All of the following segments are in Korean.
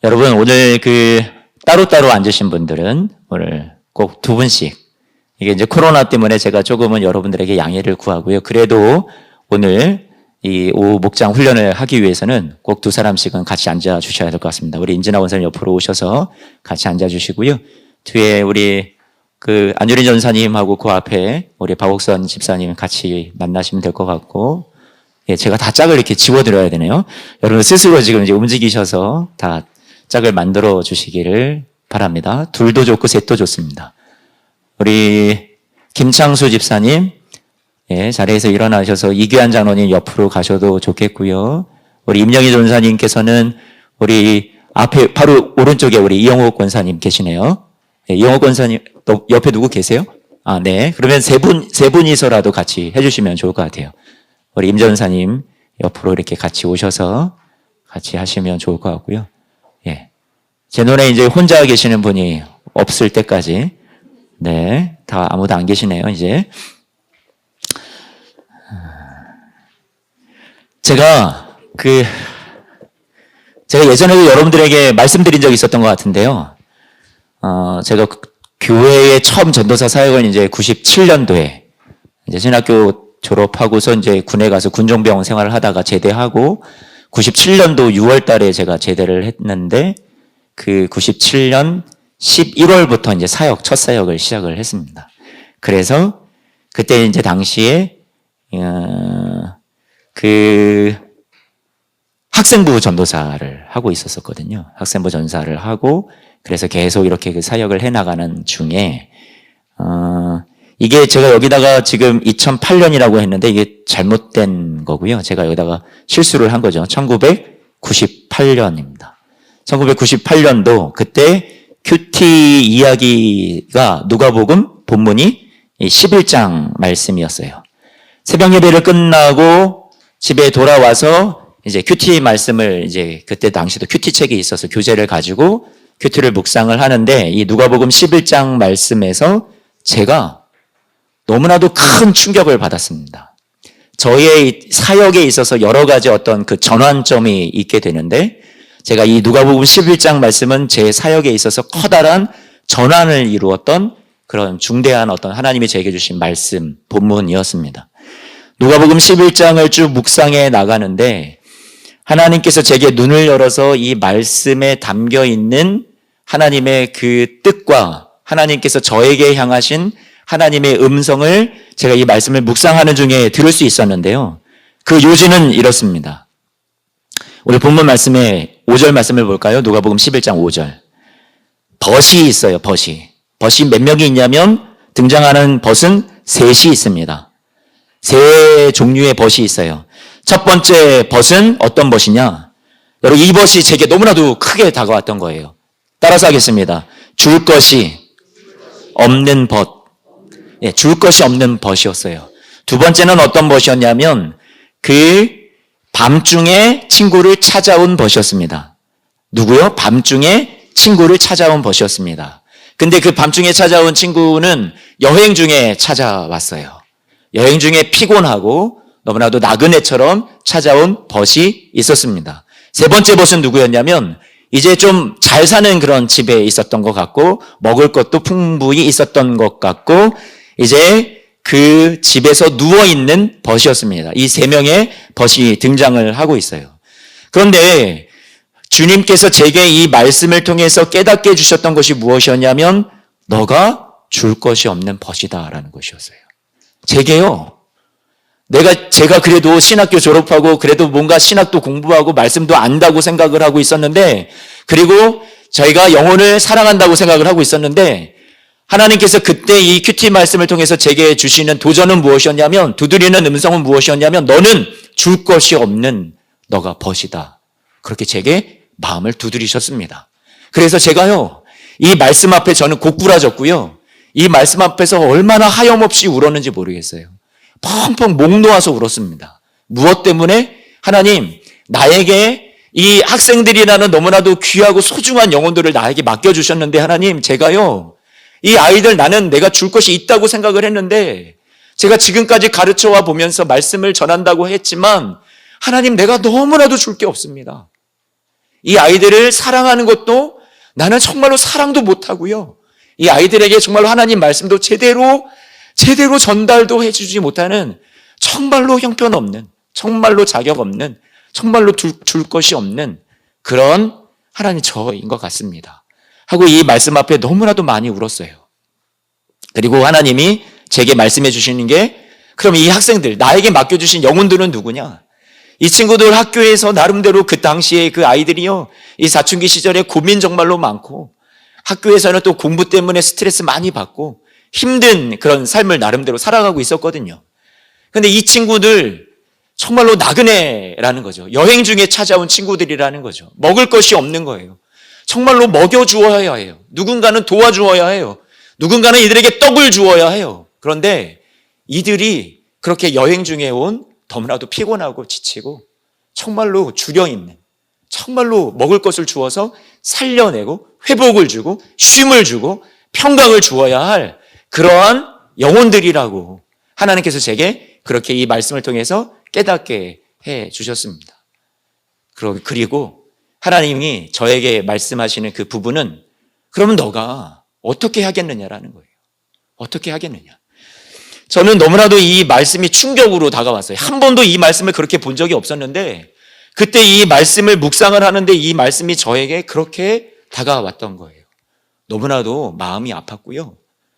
여러분, 오늘 따로따로 앉으신 분들은 오늘 꼭 두 분씩, 이게 이제 코로나 때문에 제가 조금은 여러분들에게 양해를 구하고요. 그래도 오늘 이 오후 목장 훈련을 하기 위해서는 꼭 두 사람씩은 같이 앉아 주셔야 될 것 같습니다. 우리 임진아 원사님 옆으로 오셔서 같이 앉아 주시고요. 뒤에 우리 안유린 전사님하고 그 앞에 우리 박옥선 집사님 같이 만나시면 될 것 같고, 예, 제가 다 짝을 이렇게 지워드려야 되네요. 여러분 스스로 지금 이제 움직이셔서 다 짝을 만들어 주시기를 바랍니다. 둘도 좋고 셋도 좋습니다. 우리 김창수 집사님, 예, 자리에서 일어나셔서 이규환 장로님 옆으로 가셔도 좋겠고요. 우리 임영희 전사님께서는 우리 앞에 바로 오른쪽에 우리 이영옥 권사님 계시네요. 예, 이영옥 권사님 또 옆에 누구 계세요? 아, 네. 그러면 세 분이서라도 같이 해주시면 좋을 것 같아요. 우리 임 전사님 옆으로 이렇게 같이 오셔서 같이 하시면 좋을 것 같고요. 예. 제 눈에 이제 혼자 계시는 분이 없을 때까지, 네, 다 아무도 안 계시네요, 이제. 제가 예전에도 여러분들에게 말씀드린 적이 있었던 것 같은데요. 제가 교회에 처음 전도사 사역은 이제 97년도에 이제 신학교 졸업하고서 이제 군에 가서 군종병원 생활을 하다가 제대하고 97년도 6월 달에 제가 제대를 했는데 97년 11월부터 이제 첫 사역을 시작을 했습니다. 그래서 그때 이제 당시에 학생부 전도사를 하고 있었거든요. 학생부 전사를 하고 그래서 계속 이렇게 사역을 해나가는 중에 이게 제가 여기다가 지금 2008년이라고 했는데 이게 잘못된 거고요. 제가 여기다가 실수를 한 거죠. 1998년입니다. 1998년도 그때 큐티 이야기가 누가복음 본문이 11장 말씀이었어요. 새벽 예배를 끝나고 집에 돌아와서 이제 큐티 말씀을 이제 그때 당시도 큐티 책이 있어서 교재를 가지고 큐티를 묵상을 하는데 이 누가복음 11장 말씀에서 제가 너무나도 큰 충격을 받았습니다. 저의 사역에 있어서 여러 가지 어떤 전환점이 있게 되는데 제가 이 누가복음 11장 말씀은 제 사역에 있어서 커다란 전환을 이루었던 그런 중대한 어떤 하나님이 제게 주신 말씀, 본문이었습니다. 누가복음 11장을 쭉 묵상해 나가는데 하나님께서 제게 눈을 열어서 이 말씀에 담겨 있는 하나님의 그 뜻과 하나님께서 저에게 향하신 하나님의 음성을 제가 이 말씀을 묵상하는 중에 들을 수 있었는데요. 그 요지는 이렇습니다. 우리 본문 말씀에 5절 말씀을 볼까요? 누가복음 11장 5절. 벗이 있어요, 벗이. 벗이 몇 명이 있냐면 등장하는 벗은 셋이 있습니다. 세 종류의 벗이 있어요. 첫 번째 벗은 어떤 벗이냐? 여러분, 이 벗이 제게 너무나도 크게 다가왔던 거예요. 따라서 하겠습니다. 줄 것이 없는 벗. 예, 줄 것이 없는 벗이었어요. 두 번째는 어떤 벗이었냐면 밤중에 친구를 찾아온 벗이었습니다. 누구요? 밤중에 친구를 찾아온 벗이었습니다. 근데 그 밤중에 찾아온 친구는 여행 중에 찾아왔어요. 여행 중에 피곤하고 너무나도 나그네처럼 찾아온 벗이 있었습니다. 세 번째 벗은 누구였냐면 이제 좀 잘 사는 그런 집에 있었던 것 같고 먹을 것도 풍부히 있었던 것 같고 이제 그 집에서 누워있는 벗이었습니다. 이 세 명의 벗이 등장을 하고 있어요. 그런데 주님께서 제게 이 말씀을 통해서 깨닫게 해주셨던 것이 무엇이었냐면 너가 줄 것이 없는 벗이다라는 것이었어요. 제게요. 제가 그래도 신학교 졸업하고 그래도 뭔가 신학도 공부하고 말씀도 안다고 생각을 하고 있었는데 그리고 저희가 영혼을 사랑한다고 생각을 하고 있었는데 하나님께서 그때 이 큐티 말씀을 통해서 제게 주시는 도전은 무엇이었냐면 두드리는 음성은 무엇이었냐면 너는 줄 것이 없는 너가 벗이다. 그렇게 제게 마음을 두드리셨습니다. 그래서 제가요. 이 말씀 앞에 저는 고꾸라졌고요. 이 말씀 앞에서 얼마나 하염없이 울었는지 모르겠어요. 펑펑 목 놓아서 울었습니다. 무엇 때문에? 하나님, 나에게 이 학생들이라는 너무나도 귀하고 소중한 영혼들을 나에게 맡겨주셨는데 하나님, 제가요, 이 아이들 나는 내가 줄 것이 있다고 생각을 했는데 제가 지금까지 가르쳐와 보면서 말씀을 전한다고 했지만 하나님, 내가 너무나도 줄 게 없습니다. 이 아이들을 사랑하는 것도 나는 정말로 사랑도 못하고요. 이 아이들에게 정말로 하나님 말씀도 제대로 전달도 해주지 못하는 정말로 형편없는, 정말로 자격 없는, 정말로 줄 것이 없는 그런 하나님 저인 것 같습니다. 하고 이 말씀 앞에 너무나도 많이 울었어요. 그리고 하나님이 제게 말씀해 주시는 게, 그럼 이 학생들, 나에게 맡겨주신 영혼들은 누구냐? 이 친구들 학교에서 나름대로 그 당시에 그 아이들이요, 이 사춘기 시절에 고민 정말로 많고, 학교에서는 또 공부 때문에 스트레스 많이 받고 힘든 그런 삶을 나름대로 살아가고 있었거든요. 근데 이 친구들 정말로 나그네라는 거죠. 여행 중에 찾아온 친구들이라는 거죠. 먹을 것이 없는 거예요. 정말로 먹여주어야 해요. 누군가는 도와주어야 해요. 누군가는 이들에게 떡을 주어야 해요. 그런데 이들이 그렇게 여행 중에 온 너무나도 피곤하고 지치고 정말로 주려 있는, 정말로 먹을 것을 주어서 살려내고 회복을 주고 쉼을 주고 평강을 주어야 할 그러한 영혼들이라고 하나님께서 제게 그렇게 이 말씀을 통해서 깨닫게 해 주셨습니다. 그리고 하나님이 저에게 말씀하시는 그 부분은, 그러면 너가 어떻게 하겠느냐라는 거예요. 어떻게 하겠느냐. 저는 너무나도 이 말씀이 충격으로 다가왔어요. 한 번도 이 말씀을 그렇게 본 적이 없었는데 그때 이 말씀을 묵상을 하는데 이 말씀이 저에게 그렇게 다가왔던 거예요. 너무나도 마음이 아팠고요.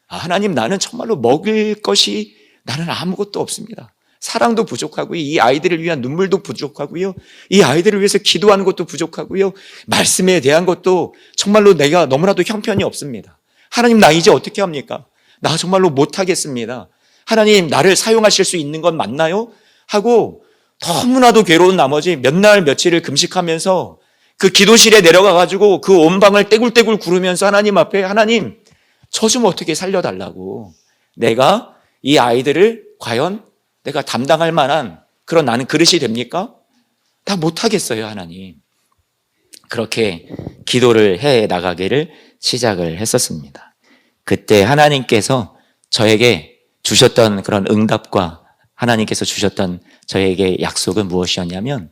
하나님, 나는 정말로 먹을 것이 나는 아무것도 없습니다. 사랑도 부족하고요. 이 아이들을 위한 눈물도 부족하고요. 이 아이들을 위해서 기도하는 것도 부족하고요. 말씀에 대한 것도 정말로 내가 너무나도 형편이 없습니다. 하나님, 나 이제 어떻게 합니까? 나 정말로 못하겠습니다. 하나님, 나를 사용하실 수 있는 건 맞나요? 하고 너무나도 괴로운 나머지 몇 날 며칠을 금식하면서 그 기도실에 내려가가지고 그 온 방을 떼굴떼굴 구르면서 하나님 앞에, 하나님, 저 좀 어떻게 살려달라고. 내가 이 아이들을 과연 내가 담당할 만한 그런 나는 그릇이 됩니까? 다 못하겠어요, 하나님. 그렇게 기도를 해 나가기를 시작을 했었습니다. 그때 하나님께서 저에게 주셨던 그런 응답과 하나님께서 주셨던 저에게 약속은 무엇이었냐면,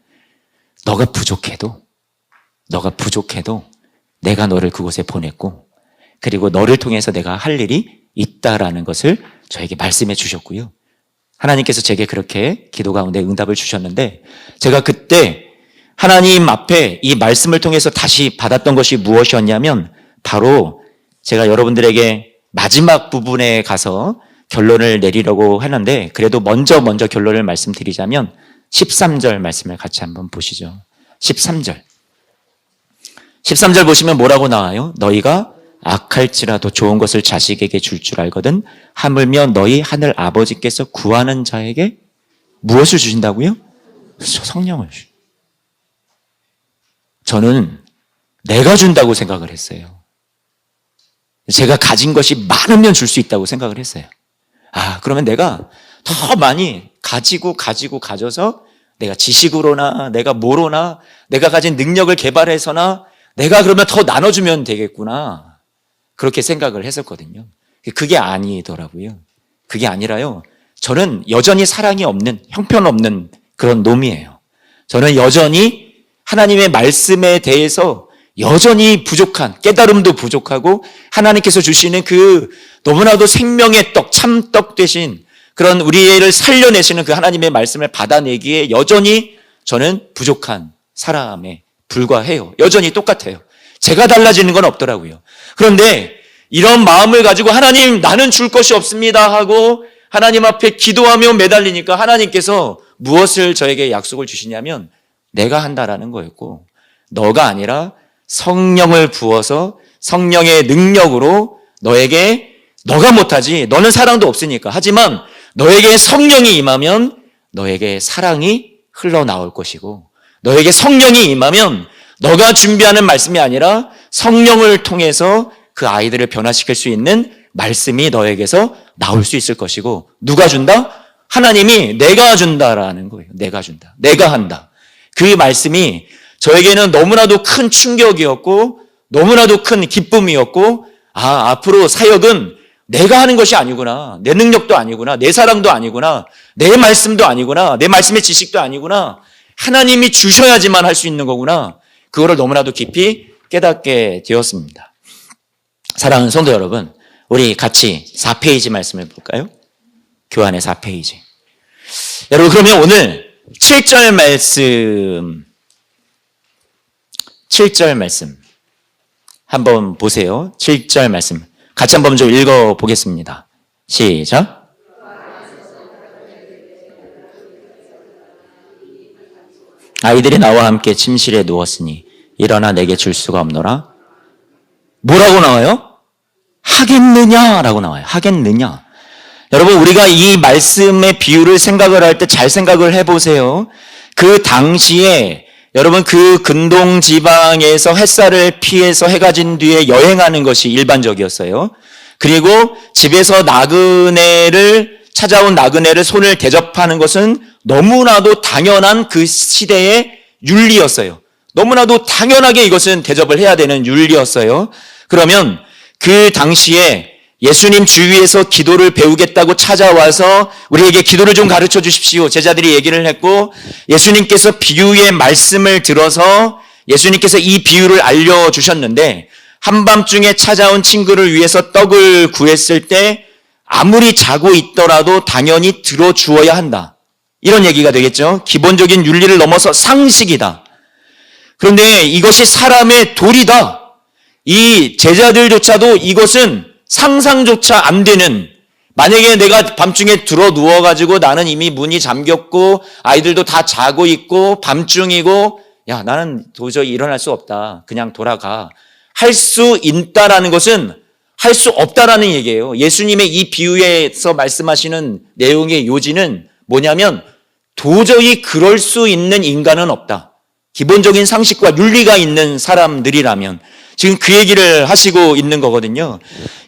너가 부족해도 내가 너를 그곳에 보냈고, 그리고 너를 통해서 내가 할 일이 있다라는 것을 저에게 말씀해 주셨고요. 하나님께서 제게 그렇게 기도 가운데 응답을 주셨는데, 제가 그때 하나님 앞에 이 말씀을 통해서 다시 받았던 것이 무엇이었냐면, 바로 제가 여러분들에게 마지막 부분에 가서 결론을 내리려고 하는데, 그래도 먼저 결론을 말씀드리자면 13절 말씀을 같이 한번 보시죠. 13절 보시면 뭐라고 나와요? 너희가 악할지라도 좋은 것을 자식에게 줄 알거든 하물며 너희 하늘 아버지께서 구하는 자에게 무엇을 주신다고요? 성령을 주신다. 저는 내가 준다고 생각을 했어요. 제가 가진 것이 많으면 줄 수 있다고 생각을 했어요. 그러면 내가 더 많이 가져서 내가 지식으로나 내가 뭐로나 내가 가진 능력을 개발해서나 내가 그러면 더 나눠주면 되겠구나. 그렇게 생각을 했었거든요. 그게 아니더라고요. 그게 아니라요. 저는 여전히 사랑이 없는, 형편없는 그런 놈이에요. 저는 여전히 하나님의 말씀에 대해서 여전히 부족한, 깨달음도 부족하고 하나님께서 주시는 그 너무나도 생명의 떡, 참떡 되신 그런 우리를 살려내시는 그 하나님의 말씀을 받아내기에 여전히 저는 부족한 사람에 불과해요. 여전히 똑같아요. 제가 달라지는 건 없더라고요. 그런데 이런 마음을 가지고 하나님, 나는 줄 것이 없습니다 하고 하나님 앞에 기도하며 매달리니까 하나님께서 무엇을 저에게 약속을 주시냐면 내가 한다라는 거였고, 너가 아니라 성령을 부어서 성령의 능력으로 너에게, 너가 못하지, 너는 사랑도 없으니까, 하지만 너에게 성령이 임하면 너에게 사랑이 흘러나올 것이고, 너에게 성령이 임하면 너가 준비하는 말씀이 아니라 성령을 통해서 그 아이들을 변화시킬 수 있는 말씀이 너에게서 나올 수 있을 것이고, 누가 준다? 하나님이 내가 준다라는 거예요. 내가 준다. 내가 한다. 그 말씀이 저에게는 너무나도 큰 충격이었고 너무나도 큰 기쁨이었고, 앞으로 사역은 내가 하는 것이 아니구나. 내 능력도 아니구나. 내 사랑도 아니구나. 내 말씀도 아니구나. 내 말씀의 지식도 아니구나. 하나님이 주셔야지만 할 수 있는 거구나. 그거를 너무나도 깊이 깨닫게 되었습니다. 사랑하는 성도 여러분, 우리 같이 4페이지 말씀을 볼까요? 교환의 4페이지. 여러분, 그러면 오늘 7절 말씀 한번 보세요. 7절 말씀 같이 한번 좀 읽어보겠습니다. 시작. 아이들이 나와 함께 침실에 누웠으니 일어나 내게 줄 수가 없노라. 뭐라고 나와요? 하겠느냐라고 나와요. 하겠느냐. 여러분, 우리가 이 말씀의 비유를 생각을 할 때 잘 생각을 해보세요. 그 당시에 여러분, 그 근동 지방에서 햇살을 피해서 해가 진 뒤에 여행하는 것이 일반적이었어요. 그리고 집에서 찾아온 나그네를 손을 대접하는 것은 너무나도 당연한 그 시대의 윤리였어요. 너무나도 당연하게 이것은 대접을 해야 되는 윤리였어요. 그러면 그 당시에 예수님 주위에서 기도를 배우겠다고 찾아와서 우리에게 기도를 좀 가르쳐 주십시오. 제자들이 얘기를 했고, 예수님께서 비유의 말씀을 들어서 예수님께서 이 비유를 알려주셨는데, 한밤중에 찾아온 친구를 위해서 떡을 구했을 때 아무리 자고 있더라도 당연히 들어주어야 한다. 이런 얘기가 되겠죠. 기본적인 윤리를 넘어서 상식이다. 그런데 이것이 사람의 도리다. 이 제자들조차도 이것은 상상조차 안 되는, 만약에 내가 밤중에 들어 누워가지고 나는 이미 문이 잠겼고 아이들도 다 자고 있고 밤중이고, 야, 나는 도저히 일어날 수 없다. 그냥 돌아가. 할 수 있다라는 것은 할 수 없다라는 얘기예요. 예수님의 이 비유에서 말씀하시는 내용의 요지는 뭐냐면 도저히 그럴 수 있는 인간은 없다. 기본적인 상식과 윤리가 있는 사람들이라면 지금 그 얘기를 하시고 있는 거거든요.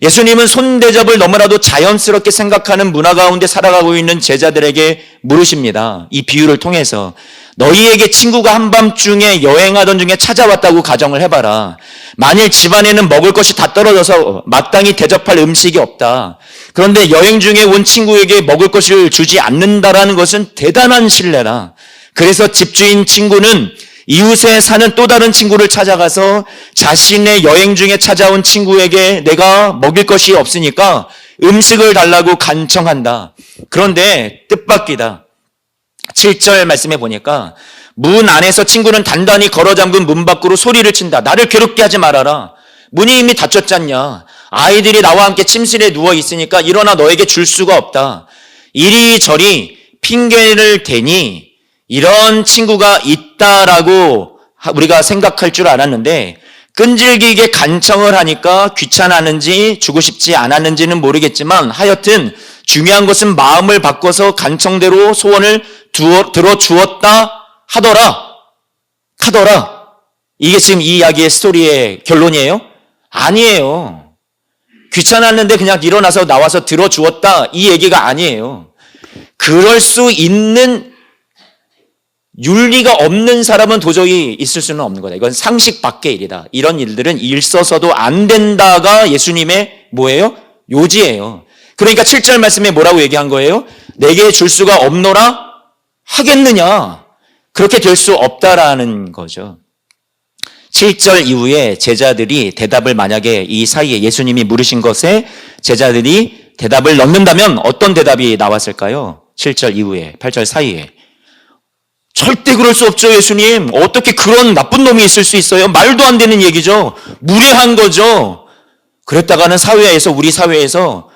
예수님은 손대접을 너무나도 자연스럽게 생각하는 문화 가운데 살아가고 있는 제자들에게 물으십니다. 이 비유를 통해서 너희에게 친구가 한밤중에 여행하던 중에 찾아왔다고 가정을 해봐라. 만일 집안에는 먹을 것이 다 떨어져서 마땅히 대접할 음식이 없다. 그런데 여행 중에 온 친구에게 먹을 것을 주지 않는다라는 것은 대단한 신뢰다. 그래서 집주인 친구는 이웃에 사는 또 다른 친구를 찾아가서 자신의 여행 중에 찾아온 친구에게 내가 먹일 것이 없으니까 음식을 달라고 간청한다. 그런데 뜻밖이다. 7절 말씀해 보니까 문 안에서 친구는 단단히 걸어 잠근 문 밖으로 소리를 친다. 나를 괴롭게 하지 말아라. 문이 이미 닫혔잖냐. 아이들이 나와 함께 침실에 누워 있으니까 일어나 너에게 줄 수가 없다. 이리저리 핑계를 대니 이런 친구가 있다라고 우리가 생각할 줄 알았는데 끈질기게 간청을 하니까 귀찮았는지 주고 싶지 않았는지는 모르겠지만 하여튼 중요한 것은 마음을 바꿔서 간청대로 소원을 들어주었다 하더라. 이게 지금 이 이야기의 스토리의 결론이에요? 아니에요. 귀찮았는데 그냥 일어나서 나와서 들어주었다 이 얘기가 아니에요. 그럴 수 있는 윤리가 없는 사람은 도저히 있을 수는 없는 거다. 이건 상식 밖의 일이다. 이런 일들은 있어서도 안 된다가 예수님의 뭐예요? 요지예요. 그러니까 7절 말씀에 뭐라고 얘기한 거예요? 내게 줄 수가 없노라 하겠느냐. 그렇게 될 수 없다라는 거죠. 7절 이후에 제자들이 대답을 만약에 이 사이에 예수님이 물으신 것에 제자들이 대답을 넣는다면 어떤 대답이 나왔을까요? 7절 이후에 8절 사이에 절대 그럴 수 없죠. 예수님 어떻게 그런 나쁜 놈이 있을 수 있어요? 말도 안 되는 얘기죠. 무례한 거죠. 그랬다가는 우리 사회에서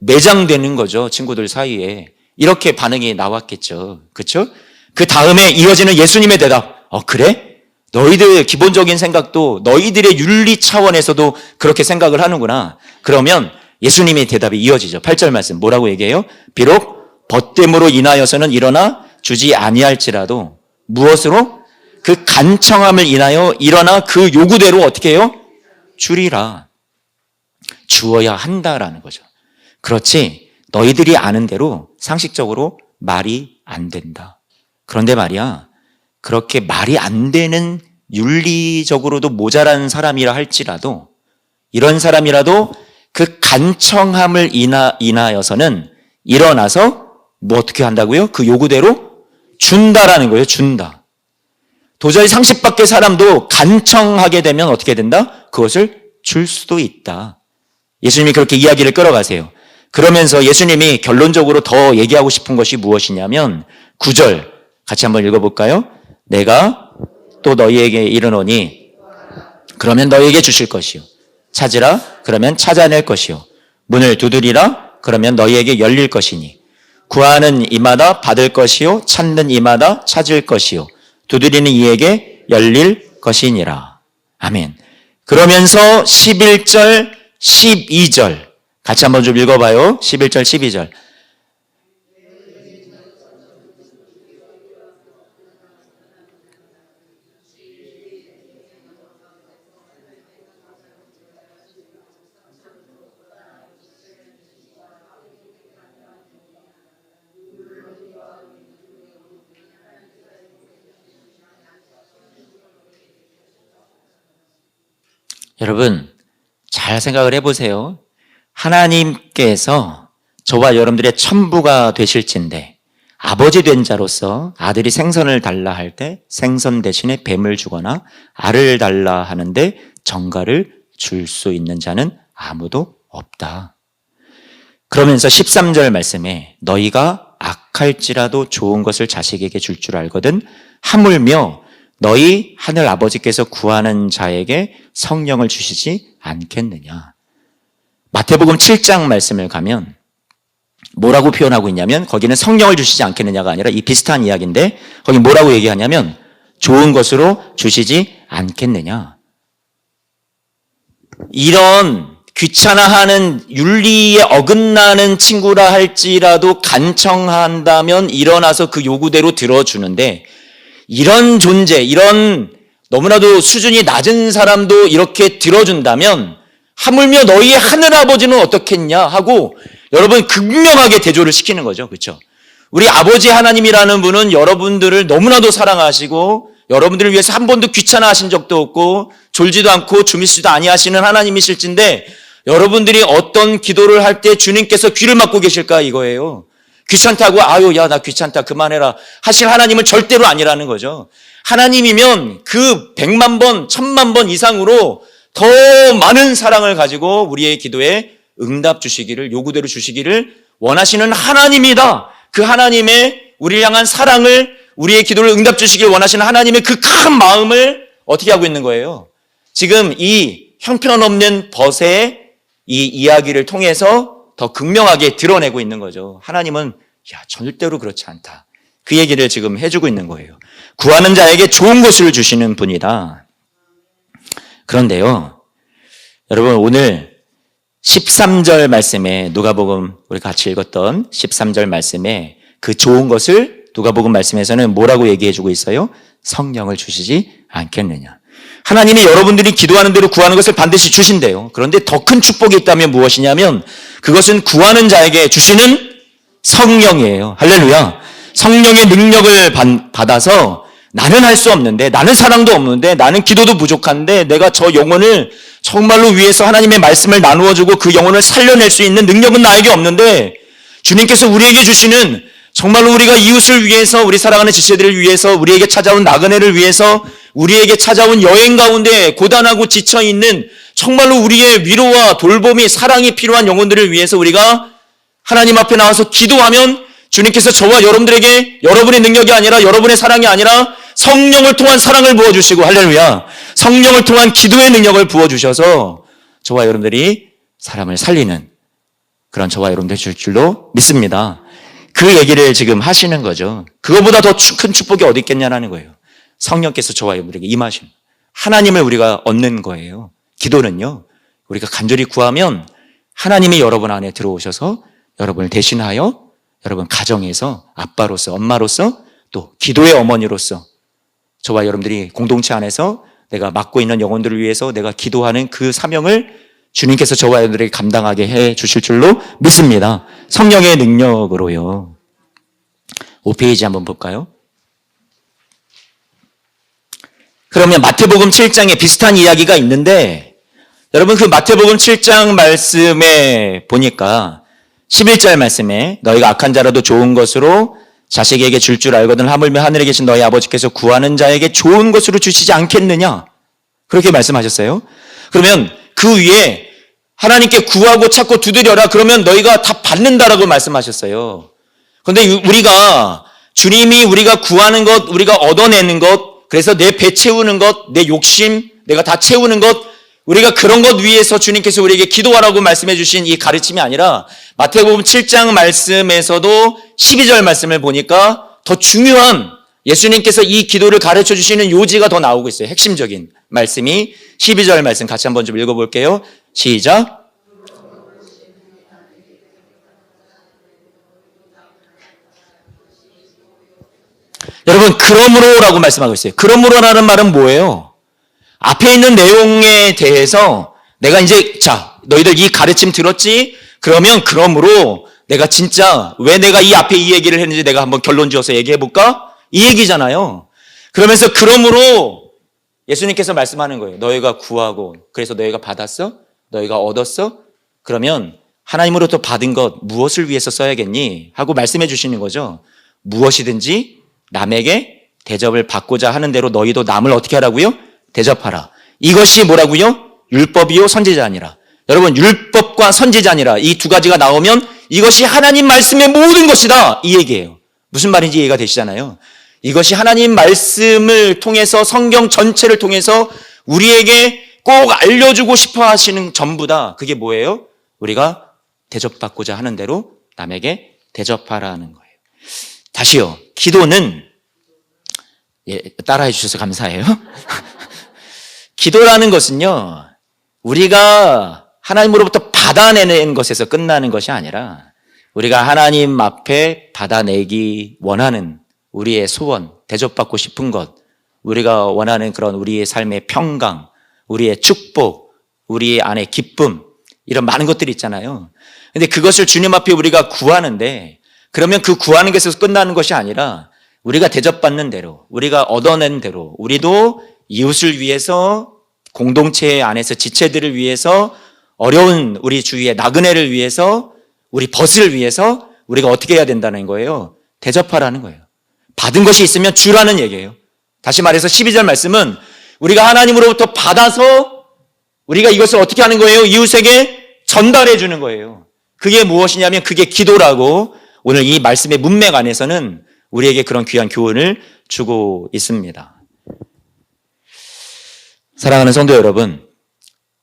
매장되는 거죠. 친구들 사이에. 이렇게 반응이 나왔겠죠. 그렇죠? 그 다음에 이어지는 예수님의 대답. 그래? 너희들 기본적인 생각도 너희들의 윤리 차원에서도 그렇게 생각을 하는구나. 그러면 예수님의 대답이 이어지죠. 8절 말씀 뭐라고 얘기해요? 비록 벗됨으로 인하여서는 일어나 주지 아니할지라도 무엇으로? 그 간청함을 인하여 일어나 그 요구대로 어떻게 해요? 주리라. 주어야 한다라는 거죠. 그렇지 너희들이 아는 대로 상식적으로 말이 안 된다. 그런데 말이야, 그렇게 말이 안 되는 윤리적으로도 모자란 사람이라 할지라도 이런 사람이라도 그 간청함을 인하여서는 일어나서 뭐 어떻게 한다고요? 그 요구대로 준다라는 거예요. 준다. 도저히 상식 밖의 사람도 간청하게 되면 어떻게 된다? 그것을 줄 수도 있다. 예수님이 그렇게 이야기를 끌어가세요. 그러면서 예수님이 결론적으로 더 얘기하고 싶은 것이 무엇이냐면 9절 같이 한번 읽어볼까요? 내가 또 너희에게 이르노니 그러면 너희에게 주실 것이요. 찾으라 그러면 찾아낼 것이요. 문을 두드리라 그러면 너희에게 열릴 것이니 구하는 이마다 받을 것이요. 찾는 이마다 찾을 것이요. 두드리는 이에게 열릴 것이니라. 아멘. 그러면서 11절, 12절 같이 한번 좀 읽어봐요. 11절, 12절. 여러분 잘 생각을 해보세요. 하나님께서 저와 여러분들의 천부가 되실진데 아버지 된 자로서 아들이 생선을 달라 할 때 생선 대신에 뱀을 주거나 알을 달라 하는데 정갈을 줄 수 있는 자는 아무도 없다. 그러면서 13절 말씀에 너희가 악할지라도 좋은 것을 자식에게 줄 줄 알거든 하물며 너희 하늘 아버지께서 구하는 자에게 성령을 주시지 않겠느냐. 마태복음 7장 말씀을 가면 뭐라고 표현하고 있냐면 거기는 성령을 주시지 않겠느냐가 아니라 이 비슷한 이야기인데 거기 뭐라고 얘기하냐면 좋은 것으로 주시지 않겠느냐. 이런 귀찮아하는 윤리에 어긋나는 친구라 할지라도 간청한다면 일어나서 그 요구대로 들어주는데 이런 존재, 이런 너무나도 수준이 낮은 사람도 이렇게 들어준다면 하물며 너희의 하늘아버지는 어떻겠냐 하고 여러분 극명하게 대조를 시키는 거죠. 그렇죠? 우리 아버지 하나님이라는 분은 여러분들을 너무나도 사랑하시고 여러분들을 위해서 한 번도 귀찮아하신 적도 없고 졸지도 않고 주무시지도 아니하시는 하나님이실진데 여러분들이 어떤 기도를 할 때 주님께서 귀를 막고 계실까 이거예요. 귀찮다고 아유 야 나 귀찮다 그만해라 하실 하나님은 절대로 아니라는 거죠. 하나님이면 그 100만 번 1000만 번 이상으로 더 많은 사랑을 가지고 우리의 기도에 응답 주시기를 요구대로 주시기를 원하시는 하나님이다. 그 하나님의 우리를 향한 사랑을 우리의 기도를 응답 주시길 원하시는 하나님의 그 큰 마음을 어떻게 하고 있는 거예요? 지금 이 형편없는 벗의 이 이야기를 통해서 더 극명하게 드러내고 있는 거죠. 하나님은 절대로 그렇지 않다. 그 얘기를 지금 해주고 있는 거예요. 구하는 자에게 좋은 것을 주시는 분이다. 그런데요, 여러분 오늘 13절 말씀에 누가복음 우리 같이 읽었던 13절 말씀에 그 좋은 것을 누가복음 말씀에서는 뭐라고 얘기해주고 있어요? 성령을 주시지 않겠느냐. 하나님이 여러분들이 기도하는 대로 구하는 것을 반드시 주신대요. 그런데 더 큰 축복이 있다면 무엇이냐면 그것은 구하는 자에게 주시는 성령이에요. 할렐루야. 성령의 능력을 받아서 나는 할 수 없는데 나는 사랑도 없는데 나는 기도도 부족한데 내가 저 영혼을 정말로 위해서 하나님의 말씀을 나누어주고 그 영혼을 살려낼 수 있는 능력은 나에게 없는데 주님께서 우리에게 주시는 정말로 우리가 이웃을 위해서 우리 사랑하는 지체들을 위해서 우리에게 찾아온 나그네를 위해서 우리에게 찾아온 여행 가운데 고단하고 지쳐있는 정말로 우리의 위로와 돌봄이 사랑이 필요한 영혼들을 위해서 우리가 하나님 앞에 나와서 기도하면 주님께서 저와 여러분들에게 여러분의 능력이 아니라 여러분의 사랑이 아니라 성령을 통한 사랑을 부어주시고 할렐루야 성령을 통한 기도의 능력을 부어주셔서 저와 여러분들이 사람을 살리는 그런 저와 여러분들 줄 줄로 믿습니다. 그 얘기를 지금 하시는 거죠. 그거보다 더 큰 축복이 어디 있겠냐는 거예요. 성령께서 저와 여러분에게 임하시는 하나님을 우리가 얻는 거예요. 기도는요. 우리가 간절히 구하면 하나님이 여러분 안에 들어오셔서 여러분을 대신하여 여러분 가정에서 아빠로서 엄마로서 또 기도의 어머니로서 저와 여러분들이 공동체 안에서 내가 맡고 있는 영혼들을 위해서 내가 기도하는 그 사명을 주님께서 저와 여러분들에게 감당하게 해 주실 줄로 믿습니다. 성령의 능력으로요. 5페이지 한번 볼까요? 그러면 마태복음 7장에 비슷한 이야기가 있는데 여러분 그 마태복음 7장 말씀에 보니까 11절 말씀에 너희가 악한 자라도 좋은 것으로 자식에게 줄 줄 알거든 하물며 하늘에 계신 너희 아버지께서 구하는 자에게 좋은 것으로 주시지 않겠느냐? 그렇게 말씀하셨어요. 그러면 그 위에 하나님께 구하고 찾고 두드려라. 그러면 너희가 다 받는다라고 말씀하셨어요. 그런데 우리가 주님이 우리가 구하는 것, 우리가 얻어내는 것, 그래서 내 배 채우는 것, 내 욕심, 내가 다 채우는 것, 우리가 그런 것 위해서 주님께서 우리에게 기도하라고 말씀해 주신 이 가르침이 아니라 마태복음 7장 말씀에서도 12절 말씀을 보니까 더 중요한 예수님께서 이 기도를 가르쳐 주시는 요지가 더 나오고 있어요. 핵심적인 말씀이 12절 말씀 같이 한번 좀 읽어볼게요. 시작. 여러분, 그러므로라고 말씀하고 있어요. 그러므로라는 말은 뭐예요? 앞에 있는 내용에 대해서 내가 이제 너희들 이 가르침 들었지? 그러므로 내가 진짜 왜 내가 이 앞에 이 얘기를 했는지 내가 한번 결론 지어서 얘기해 볼까? 이 얘기잖아요. 그러면서 그러므로 예수님께서 말씀하는 거예요. 너희가 구하고 그래서 너희가 받았어? 너희가 얻었어? 그러면 하나님으로부터 받은 것 무엇을 위해서 써야겠니? 하고 말씀해 주시는 거죠. 무엇이든지 남에게 대접을 받고자 하는 대로 너희도 남을 어떻게 하라고요? 대접하라. 이것이 뭐라고요? 율법이요 선지자니라. 여러분, 율법과 선지자니라 이 두 가지가 나오면 이것이 하나님 말씀의 모든 것이다 이 얘기예요. 무슨 말인지 이해가 되시잖아요. 이것이 하나님 말씀을 통해서 성경 전체를 통해서 우리에게 꼭 알려주고 싶어 하시는 전부다. 그게 뭐예요? 우리가 대접받고자 하는 대로 남에게 대접하라는 거예요. 다시요. 기도는 따라해 주셔서 감사해요. 기도라는 것은요, 우리가 하나님으로부터 받아내는 것에서 끝나는 것이 아니라 우리가 하나님 앞에 받아내기 원하는 우리의 소원, 대접받고 싶은 것, 우리가 원하는 그런 우리의 삶의 평강, 우리의 축복, 우리 안에 기쁨, 이런 많은 것들이 있잖아요. 근데 그것을 주님 앞에 우리가 구하는데, 그러면 그 구하는 것에서 끝나는 것이 아니라 우리가 대접받는 대로, 우리가 얻어낸 대로, 우리도 이웃을 위해서, 공동체 안에서 지체들을 위해서, 어려운 우리 주위의 나그네를 위해서, 우리 벗을 위해서 우리가 어떻게 해야 된다는 거예요? 대접하라는 거예요. 받은 것이 있으면 주라는 얘기예요. 다시 말해서 12절 말씀은 우리가 하나님으로부터 받아서 우리가 이것을 어떻게 하는 거예요? 이웃에게 전달해 주는 거예요. 그게 무엇이냐면 그게 기도라고 오늘 이 말씀의 문맥 안에서는 우리에게 그런 귀한 교훈을 주고 있습니다. 사랑하는 성도 여러분,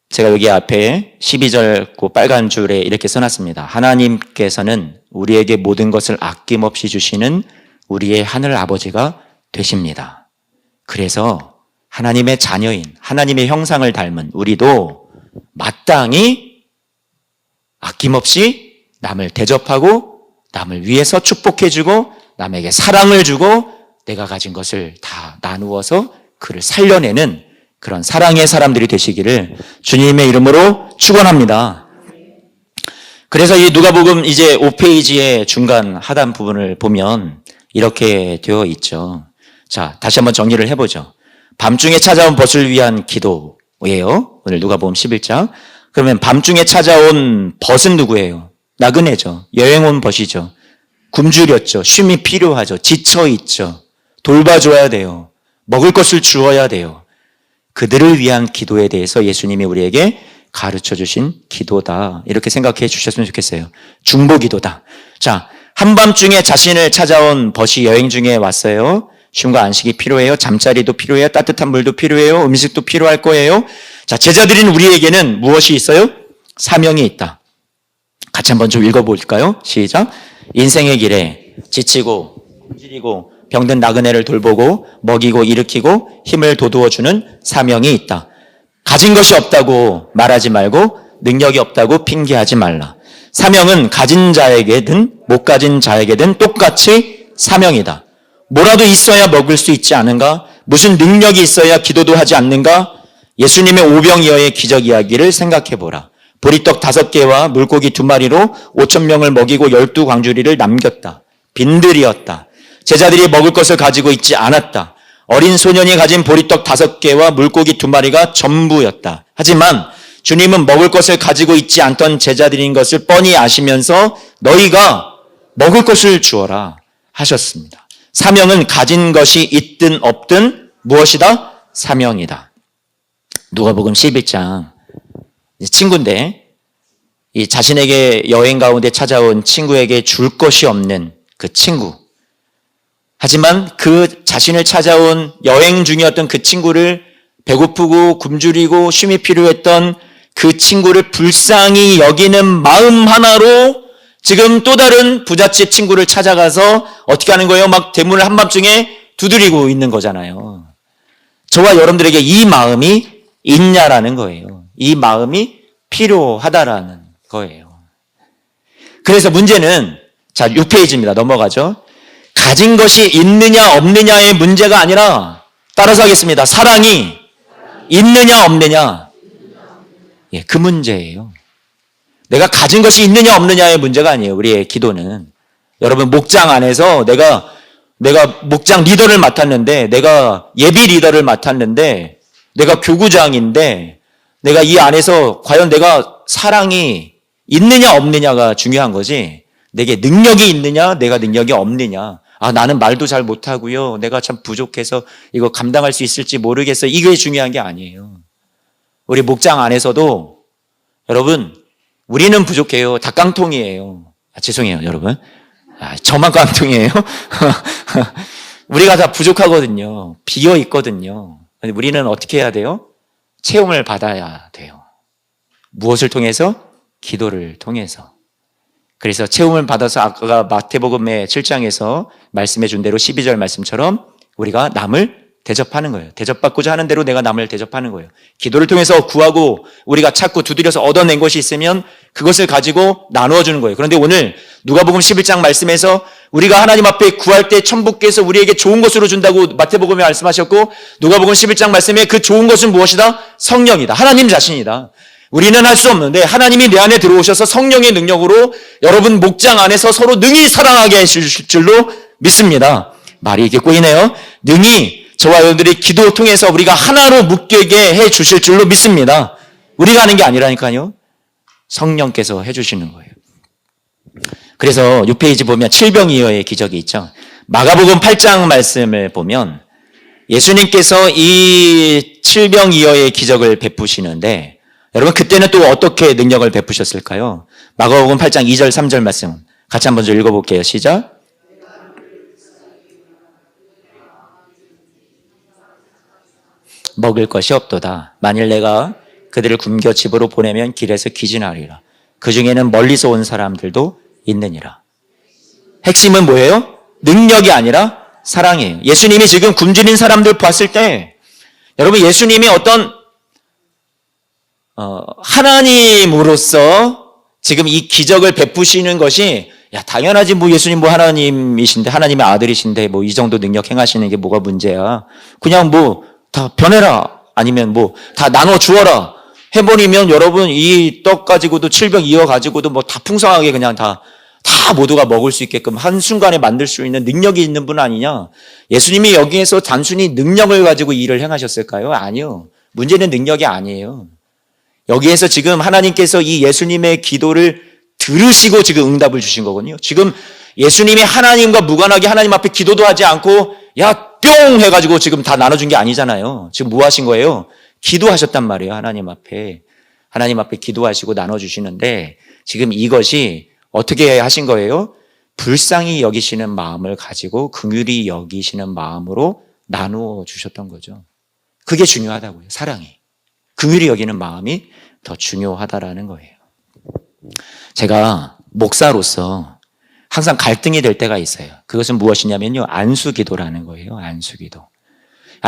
제가 여기 앞에 12절 그 빨간 줄에 이렇게 써놨습니다. 하나님께서는 우리에게 모든 것을 아낌없이 주시는 우리의 하늘 아버지가 되십니다. 그래서 하나님의 자녀인, 하나님의 형상을 닮은 우리도 마땅히 아낌없이 남을 대접하고 남을 위해서 축복해주고 남에게 사랑을 주고 내가 가진 것을 다 나누어서 그를 살려내는 그런 사랑의 사람들이 되시기를 주님의 이름으로 축원합니다. 그래서 이 누가복음 이제 5페이지의 중간 하단 부분을 보면 이렇게 되어 있죠. 자, 다시 한번 정리를 해보죠. 밤중에 찾아온 벗을 위한 기도예요. 오늘 누가복음 11장. 그러면 밤중에 찾아온 벗은 누구예요? 나그네죠. 여행 온 벗이죠. 굶주렸죠. 쉼이 필요하죠. 지쳐있죠. 돌봐줘야 돼요. 먹을 것을 주어야 돼요. 그들을 위한 기도에 대해서 예수님이 우리에게 가르쳐 주신 기도다. 이렇게 생각해 주셨으면 좋겠어요. 중보기도다. 자, 한밤중에 자신을 찾아온 벗이 여행 중에 왔어요. 쉼과 안식이 필요해요. 잠자리도 필요해요. 따뜻한 물도 필요해요. 음식도 필요할 거예요. 자, 제자들인 우리에게는 무엇이 있어요? 사명이 있다. 같이 한번 좀 읽어볼까요? 시작. 인생의 길에 지치고 굶주리고 병든 나그네를 돌보고 먹이고 일으키고 힘을 돋우어주는 사명이 있다. 가진 것이 없다고 말하지 말고 능력이 없다고 핑계하지 말라. 사명은 가진 자에게든 못 가진 자에게든 똑같이 사명이다. 뭐라도 있어야 먹을 수 있지 않은가? 무슨 능력이 있어야 기도도 하지 않는가? 예수님의 오병이어의 기적 이야기를 생각해보라. 보리떡 5개와 물고기 2마리로 5,000명을 먹이고 12광주리를 남겼다. 빈들이었다. 제자들이 먹을 것을 가지고 있지 않았다. 어린 소년이 가진 보리떡 5개와 물고기 2마리가 전부였다. 하지만 주님은 먹을 것을 가지고 있지 않던 제자들인 것을 뻔히 아시면서 너희가 먹을 것을 주어라 하셨습니다. 사명은 가진 것이 있든 없든 무엇이다? 사명이다. 누가복음 11장 친구인데 이 자신에게 여행 가운데 찾아온 친구에게 줄 것이 없는 그 친구. 하지만 그 자신을 찾아온 여행 중이었던 그 친구를 배고프고 굶주리고 쉼이 필요했던 그 친구를 불쌍히 여기는 마음 하나로 지금 또 다른 부잣집 친구를 찾아가서 어떻게 하는 거예요? 막 대문을 한밤중에 두드리고 있는 거잖아요. 저와 여러분들에게 이 마음이 있냐라는 거예요. 이 마음이 필요하다라는 거예요. 그래서 문제는 자 6페이지입니다. 넘어가죠. 가진 것이 있느냐 없느냐의 문제가 아니라 따라서 하겠습니다. 사랑이 있느냐 없느냐. 예, 그 문제예요. 내가 가진 것이 있느냐 없느냐의 문제가 아니에요. 우리의 기도는. 여러분 목장 안에서 내가 목장 리더를 맡았는데 내가 예비 리더를 맡았는데 내가 교구장인데 내가 이 안에서 과연 내가 사랑이 있느냐 없느냐가 중요한 거지 내게 능력이 있느냐 내가 능력이 없느냐 나는 말도 잘 못하고요. 내가 참 부족해서 이거 감당할 수 있을지 모르겠어. 이게 중요한 게 아니에요. 우리 목장 안에서도 여러분 우리는 부족해요. 다 깡통이에요. 죄송해요 여러분. 저만 깡통이에요. 우리가 다 부족하거든요. 비어 있거든요. 우리는 어떻게 해야 돼요? 체험을 받아야 돼요. 무엇을 통해서? 기도를 통해서. 그래서 체험을 받아서 아까 마태복음의 7장에서 말씀해 준 대로 12절 말씀처럼 우리가 남을 대접하는 거예요. 대접받고자 하는 대로 내가 남을 대접하는 거예요. 기도를 통해서 구하고 우리가 찾고 두드려서 얻어낸 것이 있으면 그것을 가지고 나누어 주는 거예요. 그런데 오늘 누가복음 11장 말씀에서 우리가 하나님 앞에 구할 때 천부께서 우리에게 좋은 것으로 준다고 마태복음에 말씀하셨고 누가복음 11장 말씀에 그 좋은 것은 무엇이다? 성령이다. 하나님 자신이다. 우리는 할 수 없는데 하나님이 내 안에 들어오셔서 성령의 능력으로 여러분 목장 안에서 서로 능히 사랑하게 해주실 줄로 믿습니다. 말이 이렇게 꼬이네요. 능히 저와 여러분들이 기도 통해서 우리가 하나로 묶이게 해 주실 줄로 믿습니다. 우리가 하는 게 아니라니까요. 성령께서 해 주시는 거예요. 그래서 6페이지 보면 칠병이어의 기적이 있죠. 마가복음 8장 말씀을 보면 예수님께서 이 칠병이어의 기적을 베푸시는데 여러분 그때는 또 어떻게 능력을 베푸셨을까요? 마가복음 8장 2절 3절 말씀 같이 한번 좀 읽어볼게요. 시작. 먹을 것이 없도다. 만일 내가 그들을 굶겨 집으로 보내면 길에서 기진하리라. 그 중에는 멀리서 온 사람들도 있느니라. 핵심은 뭐예요? 능력이 아니라 사랑이에요. 예수님이 지금 굶주린 사람들 봤을 때 여러분 예수님이 어떤 하나님으로서 지금 이 기적을 베푸시는 것이 당연하지 뭐 예수님 뭐 하나님이신데 하나님의 아들이신데 뭐 이 정도 능력 행하시는 게 뭐가 문제야. 그냥 뭐 다 변해라 아니면 뭐 다 나눠 주어라 해버리면 여러분 이 떡 가지고도 7병 이어 가지고도 뭐 다 풍성하게 그냥 다 모두가 먹을 수 있게끔 한순간에 만들 수 있는 능력이 있는 분 아니냐. 예수님이 여기에서 단순히 능력을 가지고 일을 행하셨을까요? 아니요. 문제는 능력이 아니에요. 여기에서 지금 하나님께서 이 예수님의 기도를 들으시고 지금 응답을 주신 거거든요. 지금 예수님이 하나님과 무관하게 하나님 앞에 기도도 하지 않고 뿅 해가지고 지금 다 나눠준 게 아니잖아요. 지금 뭐 하신 거예요? 기도하셨단 말이에요. 하나님 앞에 기도하시고 나눠주시는데 지금 이것이 어떻게 하신 거예요? 불쌍히 여기시는 마음을 가지고 긍휼히 여기시는 마음으로 나누어 주셨던 거죠. 그게 중요하다고요. 사랑이. 긍휼히 여기는 마음이 더 중요하다라는 거예요. 제가 목사로서 항상 갈등이 될 때가 있어요. 그것은 무엇이냐면요. 안수기도라는 거예요. 안수기도.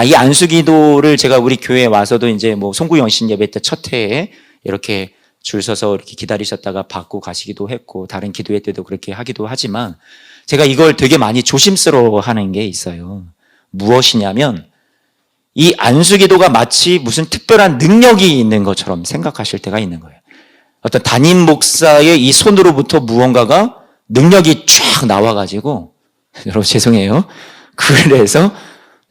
이 안수기도를 제가 우리 교회에 와서도 이제 뭐 송구영신 예배 때 첫 해에 이렇게 줄 서서 이렇게 기다리셨다가 받고 가시기도 했고 다른 기도회 때도 그렇게 하기도 하지만 제가 이걸 되게 많이 조심스러워 하는 게 있어요. 무엇이냐면 이 안수기도가 마치 무슨 특별한 능력이 있는 것처럼 생각하실 때가 있는 거예요. 어떤 담임 목사의 이 손으로부터 무언가가 능력이 쫙 나와가지고 여러분 죄송해요. 그래서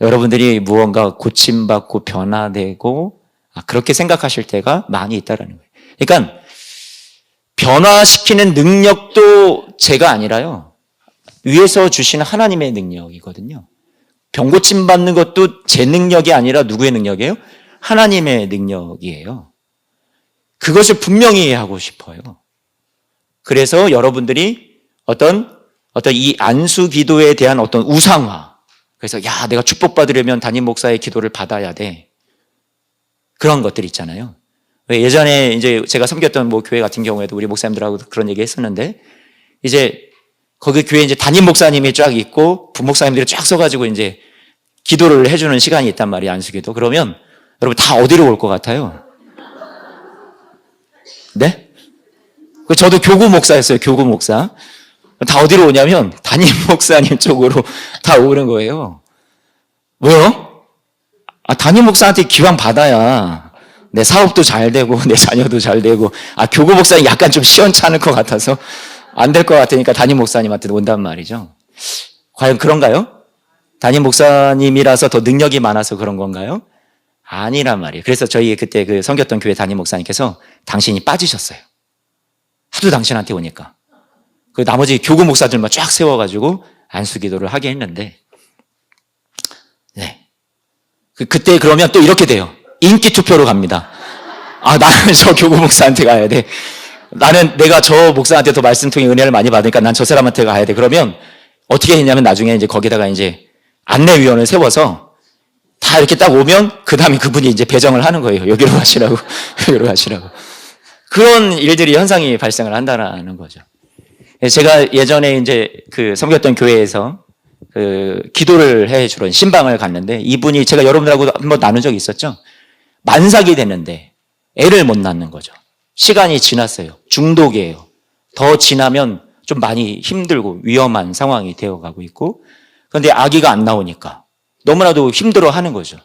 여러분들이 무언가 고침받고 변화되고 그렇게 생각하실 때가 많이 있다는 거예요. 그러니까 변화시키는 능력도 제가 아니라요. 위에서 주시는 하나님의 능력이거든요. 병 고침 받는 것도 제 능력이 아니라 누구의 능력이에요? 하나님의 능력이에요. 그것을 분명히 하고 싶어요. 그래서 여러분들이 어떤 이 안수 기도에 대한 어떤 우상화. 그래서 야, 내가 축복받으려면 담임 목사의 기도를 받아야 돼. 그런 것들 있잖아요. 예전에 이제 제가 섬겼던 뭐 교회 같은 경우에도 우리 목사님들하고 그런 얘기 했었는데, 이제 거기 교회 이제 담임 목사님이 쫙 있고 부목사님들이 쫙 서가지고 이제 기도를 해주는 시간이 있단 말이에요, 안수기도. 그러면 여러분 다 어디로 올 것 같아요? 네? 저도 교구 목사였어요, 교구 목사. 다 어디로 오냐면 담임 목사님 쪽으로 다 오는 거예요. 왜요? 담임 목사한테 기왕 받아야 내 사업도 잘 되고 내 자녀도 잘 되고, 교구 목사님 약간 좀 시원찮을 것 같아서 안 될 것 같으니까 담임 목사님한테 온단 말이죠. 과연 그런가요? 담임 목사님이라서 더 능력이 많아서 그런 건가요? 아니란 말이에요. 그래서 저희 그때 그 섬겼던 교회 담임 목사님께서 당신이 빠지셨어요. 하도 당신한테 오니까. 그 나머지 교구 목사들만 쫙 세워가지고 안수기도를 하게 했는데, 네. 그때 그러면 또 이렇게 돼요. 인기 투표로 갑니다. 나는 저 교구 목사한테 가야 돼. 나는 내가 저 목사한테 더 말씀 통해 은혜를 많이 받으니까 난 저 사람한테 가야 돼. 그러면 어떻게 했냐면 나중에 이제 거기다가 이제 안내위원을 세워서 다 이렇게 딱 오면 그 다음에 그분이 이제 배정을 하는 거예요. 여기로 가시라고, 여기로 가시라고. 그런 일들이 현상이 발생을 한다는 거죠. 제가 예전에 이제 그 섬겼던 교회에서 그 기도를 해주는 신방을 갔는데, 이분이 제가 여러분들하고 한번 나눈 적이 있었죠. 만삭이 됐는데 애를 못 낳는 거죠. 시간이 지났어요. 중독이에요. 더 지나면 좀 많이 힘들고 위험한 상황이 되어가고 있고, 그런데 아기가 안 나오니까 너무나도 힘들어 하는 거죠.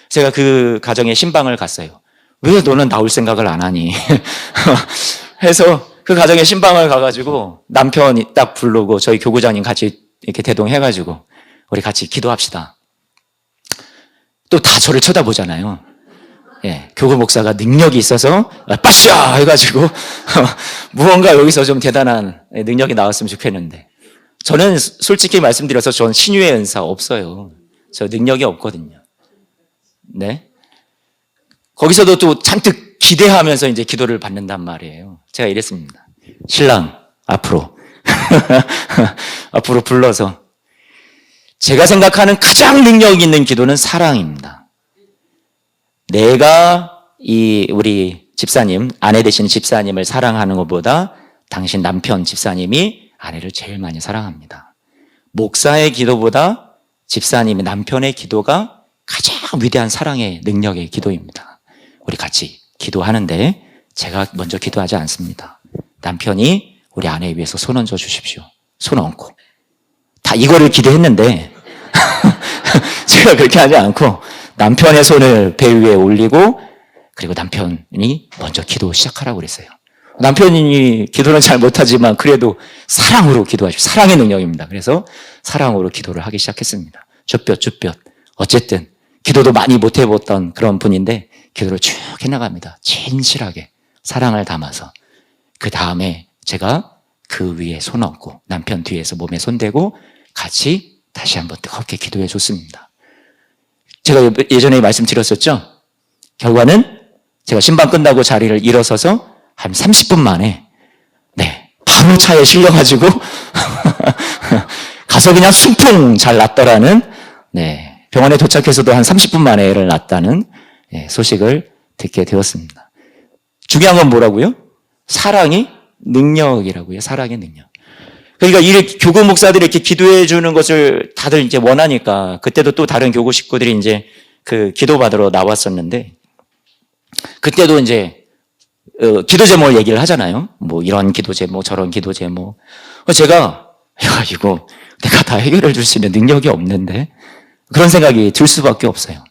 제가 그 가정에 신방을 갔어요. 왜 너는 나올 생각을 안 하니? 해서 그 가정에 신방을 가가지고 남편이 딱 부르고 저희 교구장님 같이 이렇게 대동해가지고 우리 같이 기도합시다. 또 다 저를 쳐다보잖아요. 예, 교구 목사가 능력이 있어서 빠샤 해가지고 무언가 여기서 좀 대단한 능력이 나왔으면 좋겠는데, 저는 솔직히 말씀드려서 전 신유의 은사 없어요. 저 능력이 없거든요. 네. 거기서도 또 잔뜩 기대하면서 이제 기도를 받는단 말이에요. 제가 이랬습니다. 신랑 앞으로 앞으로 불러서 제가 생각하는 가장 능력 있는 기도는 사랑입니다. 내가 우리 집사님, 아내 되시는 집사님을 사랑하는 것보다 당신 남편 집사님이 아내를 제일 많이 사랑합니다. 목사의 기도보다 집사님의 남편의 기도가 가장 위대한 사랑의 능력의 기도입니다. 우리 같이 기도하는데 제가 먼저 기도하지 않습니다. 남편이 우리 아내 위해서 손 얹어 주십시오. 손 얹고. 다 이거를 기대했는데 제가 그렇게 하지 않고 남편의 손을 배 위에 올리고, 그리고 남편이 먼저 기도 시작하라고 그랬어요. 남편이 기도는 잘 못하지만 그래도 사랑으로 기도하십시오. 사랑의 능력입니다. 그래서 사랑으로 기도를 하기 시작했습니다. 쭈뼛쭈뼛. 어쨌든 기도도 많이 못 해봤던 그런 분인데 기도를 쭉 해나갑니다. 진실하게 사랑을 담아서. 그 다음에 제가 그 위에 손 얹고 남편 뒤에서 몸에 손 대고 같이 다시 한번 뜨겁게 기도해 줬습니다. 제가 예전에 말씀드렸었죠. 결과는 제가 신방 끝나고 자리를 일어서서 한 30분 만에 바로 차에 실려가지고 가서 그냥 순풍 잘 났더라는, 병원에 도착해서도 한 30분 만에 애를 낳았다는 소식을 듣게 되었습니다. 중요한 건 뭐라고요? 사랑이 능력이라고요. 사랑의 능력. 그러니까 이 교구 목사들이 이렇게 기도해 주는 것을 다들 이제 원하니까, 그때도 또 다른 교구 식구들이 이제 그 기도 받으러 나왔었는데, 그때도 이제 기도 제목을 얘기를 하잖아요. 뭐 이런 기도 제목, 저런 기도 제목. 제가 이거 내가 다 해결해 줄 수 있는 능력이 없는데, 그런 생각이 들 수밖에 없어요.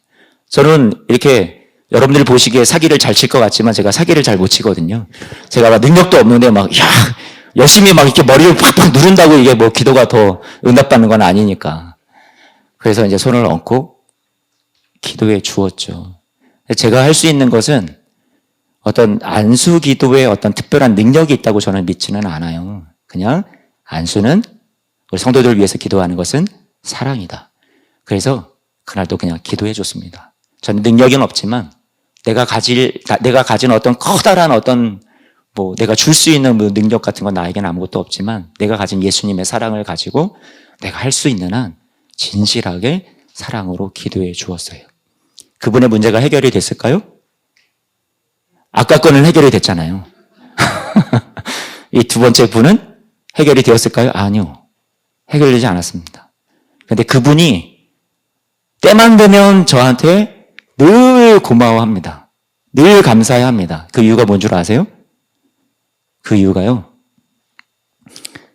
저는 이렇게 여러분들이 보시기에 사기를 잘 칠 것 같지만 제가 사기를 잘 못 치거든요. 제가 막 능력도 없는데 열심히 막 이렇게 머리를 팍팍 누른다고 이게 뭐 기도가 더 응답받는 건 아니니까. 그래서 이제 손을 얹고 기도해 주었죠. 제가 할 수 있는 것은 어떤 안수 기도에 어떤 특별한 능력이 있다고 저는 믿지는 않아요. 그냥 안수는 우리 성도들을 위해서 기도하는 것은 사랑이다. 그래서 그날도 그냥 기도해 줬습니다. 저는 능력은 없지만 내가 가진 어떤 커다란 어떤 내가 줄 수 있는 능력 같은 건 나에게는 아무것도 없지만 내가 가진 예수님의 사랑을 가지고 내가 할 수 있는 한 진실하게 사랑으로 기도해 주었어요. 그분의 문제가 해결이 됐을까요? 아까 거는 해결이 됐잖아요. 이 두 번째 분은 해결이 되었을까요? 아니요. 해결되지 않았습니다. 그런데 그분이 때만 되면 저한테 늘 고마워합니다. 늘 감사해합니다. 그 이유가 뭔 줄 아세요? 그 이유가요.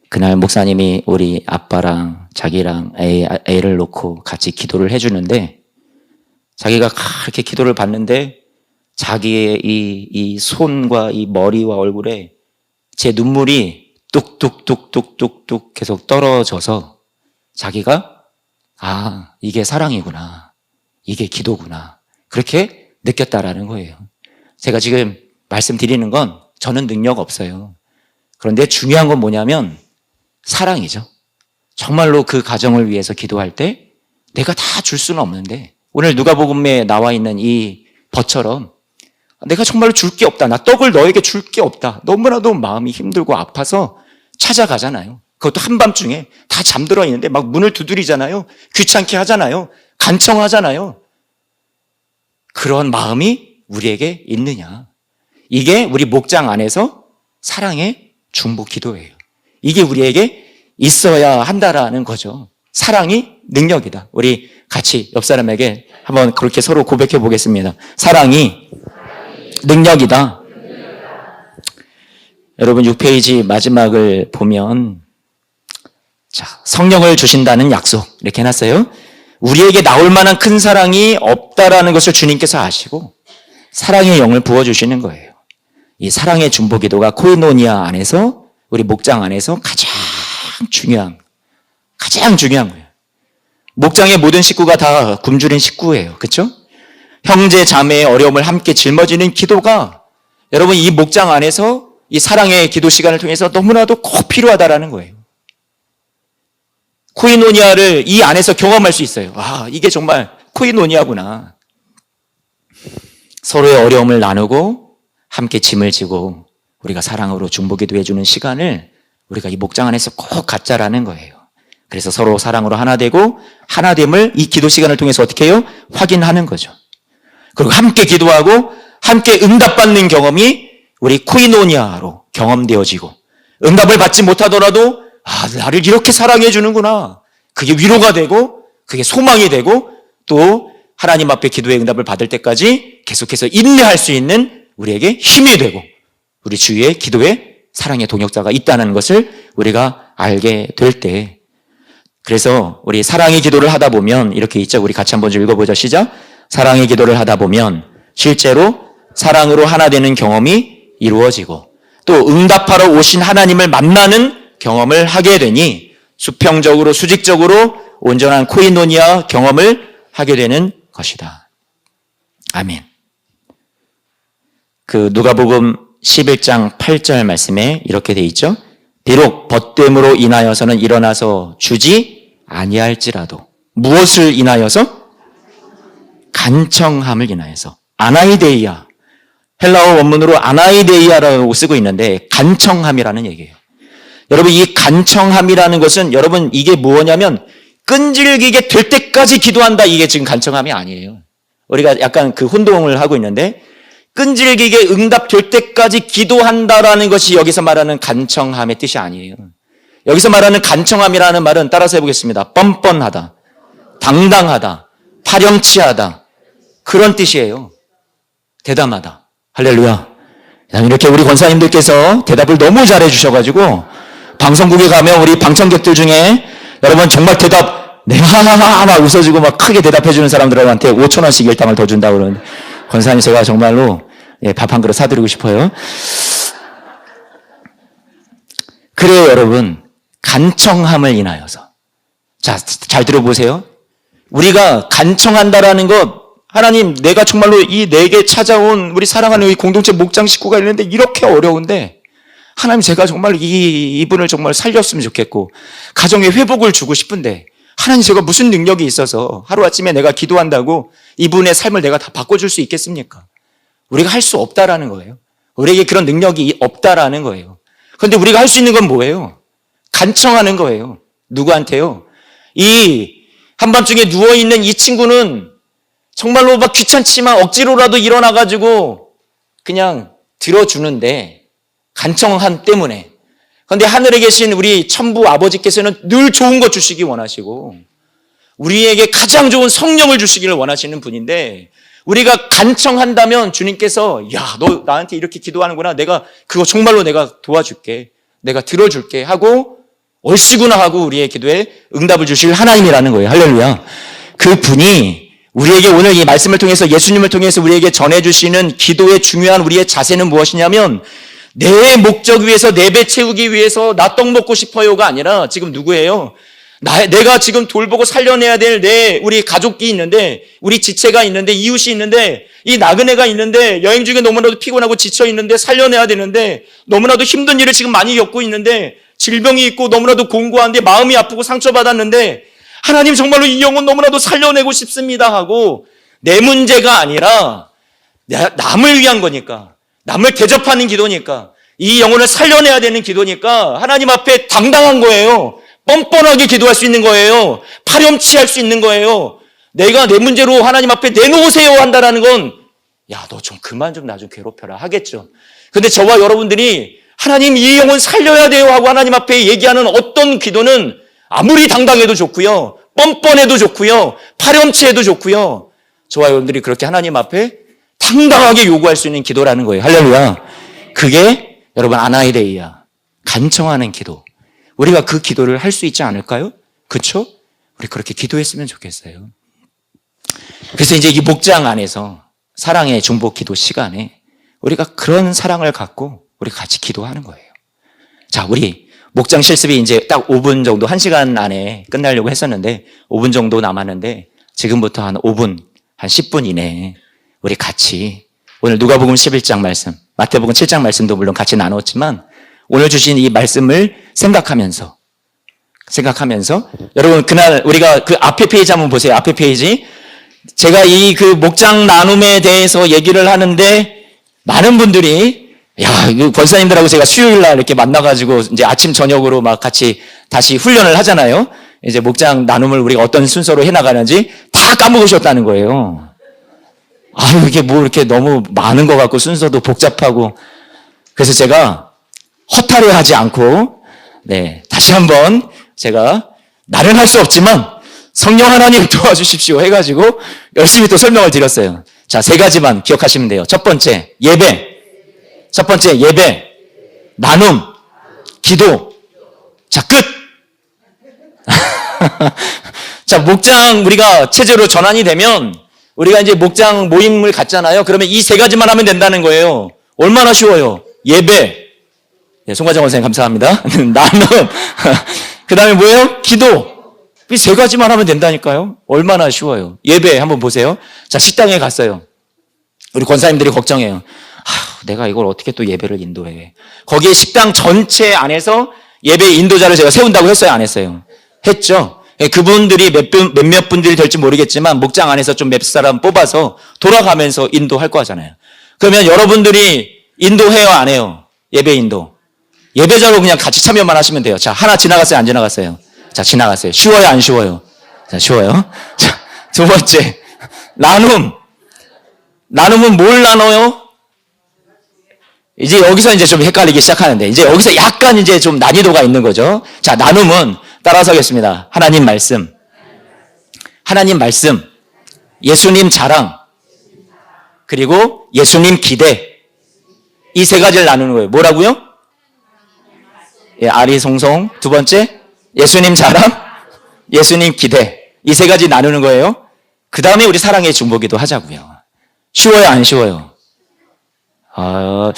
그날 목사님이 우리 아빠랑 자기랑 애를 놓고 같이 기도를 해주는데 자기가 그렇게 기도를 받는데 자기의 이 손과 이 머리와 얼굴에 제 눈물이 뚝뚝뚝뚝뚝뚝 계속 떨어져서 자기가 이게 사랑이구나. 이게 기도구나. 그렇게 느꼈다라는 거예요. 제가 지금 말씀드리는 건 저는 능력 없어요. 그런데 중요한 건 뭐냐면 사랑이죠. 정말로 그 가정을 위해서 기도할 때 내가 다 줄 수는 없는데 오늘 누가복음에 나와 있는 이 벗처럼 내가 정말로 줄 게 없다. 나 떡을 너에게 줄 게 없다. 너무나도 마음이 힘들고 아파서 찾아가잖아요. 그것도 한밤중에 다 잠들어 있는데 막 문을 두드리잖아요. 귀찮게 하잖아요. 간청하잖아요. 그런 마음이 우리에게 있느냐. 이게 우리 목장 안에서 사랑의 중보 기도예요. 이게 우리에게 있어야 한다라는 거죠. 사랑이 능력이다. 우리 같이 옆 사람에게 한번 그렇게 서로 고백해 보겠습니다. 사랑이 능력이다. 여러분 6페이지 마지막을 보면 성령을 주신다는 약속 이렇게 해놨어요. 우리에게 나올 만한 큰 사랑이 없다라는 것을 주님께서 아시고 사랑의 영을 부어주시는 거예요. 이 사랑의 중보기도가 코이노니아 안에서 우리 목장 안에서 가장 중요한 거예요. 목장의 모든 식구가 다 굶주린 식구예요. 그렇죠? 형제 자매의 어려움을 함께 짊어지는 기도가 여러분 이 목장 안에서 이 사랑의 기도 시간을 통해서 너무나도 꼭 필요하다라는 거예요. 코이노니아를 이 안에서 경험할 수 있어요. 이게 정말 코이노니아구나. 서로의 어려움을 나누고 함께 짐을 지고 우리가 사랑으로 중보기도 해주는 시간을 우리가 이 목장 안에서 꼭 갖자라는 거예요. 그래서 서로 사랑으로 하나 되고 하나됨을 이 기도 시간을 통해서 어떻게 해요? 확인하는 거죠. 그리고 함께 기도하고 함께 응답받는 경험이 우리 코이노니아로 경험되어지고 응답을 받지 못하더라도 나를 이렇게 사랑해 주는구나. 그게 위로가 되고 그게 소망이 되고 또 하나님 앞에 기도의 응답을 받을 때까지 계속해서 인내할 수 있는 우리에게 힘이 되고 우리 주위에 기도의 사랑의 동역자가 있다는 것을 우리가 알게 될 때 그래서 우리 사랑의 기도를 하다 보면 이렇게 있죠. 우리 같이 한번 좀 읽어보자. 시작. 사랑의 기도를 하다 보면 실제로 사랑으로 하나 되는 경험이 이루어지고 또 응답하러 오신 하나님을 만나는 경험을 하게 되니 수평적으로 수직적으로 온전한 코이노니아 경험을 하게 되는 것이다. 아멘. 그 누가복음 11장 8절 말씀에 이렇게 돼 있죠. 비록 벗됨으로 인하여서는 일어나서 주지 아니할지라도 무엇을 인하여서? 간청함을 인하여서. 아나이데이아. 헬라어 원문으로 아나이데이아라고 쓰고 있는데 간청함이라는 얘기예요. 여러분 이 간청함이라는 것은 여러분 이게 뭐냐면 끈질기게 될 때까지 기도한다. 이게 지금 간청함이 아니에요. 우리가 약간 그 혼동을 하고 있는데 끈질기게 응답될 때까지 기도한다라는 것이 여기서 말하는 간청함의 뜻이 아니에요. 여기서 말하는 간청함이라는 말은 따라서 해보겠습니다. 뻔뻔하다, 당당하다, 파렴치하다 그런 뜻이에요. 대담하다. 할렐루야. 이렇게 우리 권사님들께서 대답을 너무 잘해 주셔가지고 방송국에 가면 우리 방청객들 중에 여러분 정말 대답 막 웃어주고 막 크게 대답해 주는 사람들한테 5,000원씩 일당을 더 준다고 그러는데 권사님 제가 정말로 밥 한 그릇 사드리고 싶어요. 그래요 여러분. 간청함을 인하여서. 자, 잘 들어보세요. 우리가 간청한다라는 것 하나님 내가 정말로 이 내게 찾아온 우리 사랑하는 이 공동체 목장 식구가 있는데 이렇게 어려운데 하나님 제가 정말 이분을 정말 살렸으면 좋겠고 가정에 회복을 주고 싶은데 하나님 제가 무슨 능력이 있어서 하루아침에 내가 기도한다고 이분의 삶을 내가 다 바꿔줄 수 있겠습니까? 우리가 할 수 없다라는 거예요. 우리에게 그런 능력이 없다라는 거예요. 그런데 우리가 할 수 있는 건 뭐예요? 간청하는 거예요. 누구한테요? 이 한밤중에 누워있는 이 친구는 정말로 막 귀찮지만 억지로라도 일어나가지고 그냥 들어주는데 간청함 때문에. 그런데 하늘에 계신 우리 천부 아버지께서는 늘 좋은 것 주시기 원하시고 우리에게 가장 좋은 성령을 주시기를 원하시는 분인데 우리가 간청한다면 주님께서 야, 너 나한테 이렇게 기도하는구나. 내가 그거 정말로 내가 도와줄게. 내가 들어줄게 하고 얼씨구나 하고 우리의 기도에 응답을 주실 하나님이라는 거예요. 할렐루야. 그 분이 우리에게 오늘 이 말씀을 통해서 예수님을 통해서 우리에게 전해주시는 기도의 중요한 우리의 자세는 무엇이냐면 내 목적 위해서 내 배 채우기 위해서 나 떡 먹고 싶어요가 아니라 지금 누구예요? 내가 지금 돌보고 살려내야 될 우리 가족이 있는데 우리 지체가 있는데 이웃이 있는데 이 나그네가 있는데 여행 중에 너무나도 피곤하고 지쳐 있는데 살려내야 되는데 너무나도 힘든 일을 지금 많이 겪고 있는데 질병이 있고 너무나도 공고한데 마음이 아프고 상처받았는데 하나님 정말로 이 영혼 너무나도 살려내고 싶습니다 하고 내 문제가 아니라 남을 위한 거니까 남을 대접하는 기도니까 이 영혼을 살려내야 되는 기도니까 하나님 앞에 당당한 거예요. 뻔뻔하게 기도할 수 있는 거예요. 파렴치할 수 있는 거예요. 내가 내 문제로 하나님 앞에 내놓으세요 한다라는 건 야, 너 좀 그만 좀 나 좀 괴롭혀라 하겠죠. 근데 저와 여러분들이 하나님 이 영혼 살려야 돼요 하고 하나님 앞에 얘기하는 어떤 기도는 아무리 당당해도 좋고요. 뻔뻔해도 좋고요. 파렴치해도 좋고요. 저와 여러분들이 그렇게 하나님 앞에 당당하게 요구할 수 있는 기도라는 거예요. 할렐루야. 그게 여러분 아나이데이야. 간청하는 기도. 우리가 그 기도를 할 수 있지 않을까요? 그렇죠? 우리 그렇게 기도했으면 좋겠어요. 그래서 이제 이 목장 안에서 사랑의 중보 기도 시간에 우리가 그런 사랑을 갖고 우리 같이 기도하는 거예요. 자, 우리 목장 실습이 이제 딱 5분 정도, 1시간 안에 끝나려고 했었는데 5분 정도 남았는데 지금부터 한 5분, 한 10분 이내에 우리 같이 오늘 누가복음 11장 말씀, 마태복음 7장 말씀도 물론 같이 나눴지만 오늘 주신 이 말씀을 생각하면서 여러분 그날 우리가 그 앞에 페이지 한번 보세요. 앞에 페이지. 제가 이 그 목장 나눔에 대해서 얘기를 하는데 많은 분들이 야, 이 권사님들하고 제가 수요일 날 이렇게 만나가지고 이제 아침 저녁으로 막 같이 다시 훈련을 하잖아요. 이제 목장 나눔을 우리가 어떤 순서로 해나가는지 다 까먹으셨다는 거예요. 아유, 이게 뭐 이렇게 너무 많은 것 같고 순서도 복잡하고. 그래서 제가 허탈해 하지 않고, 다시 한번 제가 나는 할 수 없지만 성령 하나님 도와주십시오 해가지고 열심히 또 설명을 드렸어요. 자, 3가지만 기억하시면 돼요. 첫 번째, 예배. 나눔. 기도. 자, 끝! 자, 목장 우리가 체제로 전환이 되면 우리가 이제 목장 모임을 갖잖아요. 그러면 이 3가지만 하면 된다는 거예요. 얼마나 쉬워요. 예배. 송과장 원장님 감사합니다. 나눔. 그 다음에 뭐예요? 기도. 이 3가지만 하면 된다니까요. 얼마나 쉬워요. 예배 한번 보세요. 자, 식당에 갔어요. 우리 권사님들이 걱정해요. 내가 이걸 어떻게 또 예배를 인도해. 거기에 식당 전체 안에서 예배 인도자를 제가 세운다고 했어요? 안 했어요? 했죠. 그분들이 몇몇 분들이 될지 모르겠지만 목장 안에서 좀 몇 사람 뽑아서 돌아가면서 인도할 거잖아요. 그러면 여러분들이 인도해요? 안 해요? 예배 인도. 예배자로 그냥 같이 참여만 하시면 돼요. 자, 하나 지나갔어요? 안 지나갔어요? 자, 지나갔어요. 쉬워요? 안 쉬워요? 자, 쉬워요. 자, 2번째. 나눔. 나눔은 뭘 나눠요? 이제 여기서 이제 좀 헷갈리기 시작하는데, 이제 여기서 약간 이제 좀 난이도가 있는 거죠. 자, 나눔은 따라서 하겠습니다. 하나님 말씀, 예수님 자랑, 그리고 예수님 기대. 이 3가지를 나누는 거예요. 뭐라고요? 예, 아리송송. 2번째, 예수님 자랑, 예수님 기대. 이 3가지 나누는 거예요. 그 다음에 우리 사랑의 중보기도 하자고요. 쉬워요? 안 쉬워요? 한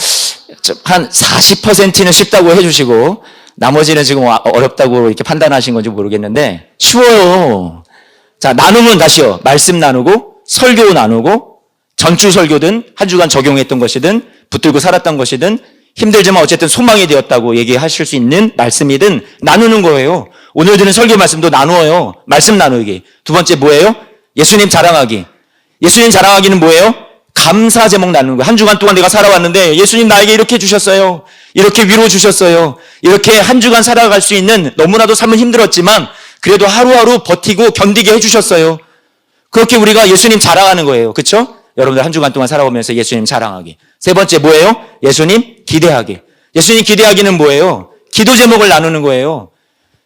40%는 쉽다고 해주시고 나머지는 지금 어렵다고 이렇게 판단하신 건지 모르겠는데 쉬워요. 자, 나눔은 다시요. 말씀 나누고 설교 나누고 전주 설교든 한 주간 적용했던 것이든 붙들고 살았던 것이든 힘들지만 어쨌든 소망이 되었다고 얘기하실 수 있는 말씀이든 나누는 거예요. 오늘 드는 설교 말씀도 나누어요. 말씀 나누기. 두 번째 뭐예요? 예수님 자랑하기. 예수님 자랑하기는 뭐예요? 감사 제목 나누는 거예요. 한 주간 동안 내가 살아왔는데 예수님 나에게 이렇게 주셨어요. 이렇게 위로 주셨어요. 이렇게 한 주간 살아갈 수 있는, 너무나도 삶은 힘들었지만 그래도 하루하루 버티고 견디게 해주셨어요. 그렇게 우리가 예수님 자랑하는 거예요. 그렇죠? 여러분들 한 주간 동안 살아오면서 예수님 자랑하기. 세 번째 뭐예요? 예수님 기대하기. 예수님 기대하기는 뭐예요? 기도 제목을 나누는 거예요.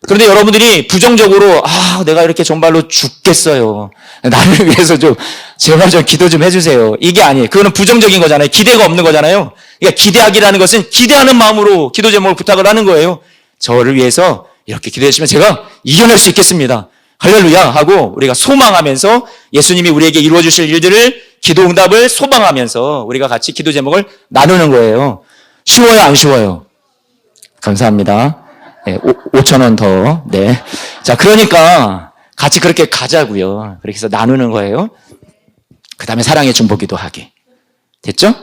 그런데 여러분들이 부정적으로 내가 이렇게 정말로 죽겠어요. 나를 위해서 좀 제발 좀 기도 좀 해주세요. 이게 아니에요. 그거는 부정적인 거잖아요. 기대가 없는 거잖아요. 그러니까 기대하기라는 것은 기대하는 마음으로 기도 제목을 부탁을 하는 거예요. 저를 위해서 이렇게 기도해 주시면 제가 이겨낼 수 있겠습니다. 할렐루야 하고 우리가 소망하면서 예수님이 우리에게 이루어 주실 일들을, 기도 응답을 소망하면서 우리가 같이 기도 제목을 나누는 거예요. 쉬워요, 안 쉬워요? 감사합니다. 네, 5,000원 더. 네. 자, 그러니까 같이 그렇게 가자고요. 그렇게 해서 나누는 거예요. 그 다음에 사랑의 중보기도 하기. 됐죠?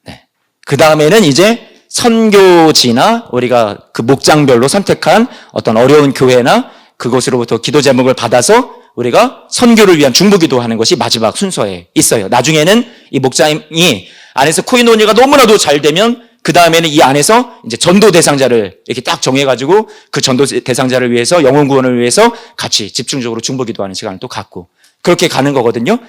네. 그 다음에는 이제 선교지나 우리가 그 목장별로 선택한 어떤 어려운 교회나 그곳으로부터 기도 제목을 받아서 우리가 선교를 위한 중보기도 하는 것이 마지막 순서에 있어요. 나중에는 이 목장이 안에서 코이노니아가 너무나도 잘 되면 그 다음에는 이 안에서 이제 전도 대상자를 이렇게 딱 정해가지고 그 전도 대상자를 위해서, 영혼 구원을 위해서 같이 집중적으로 중보기도하는 시간을 또 갖고 그렇게 가는 거거든요.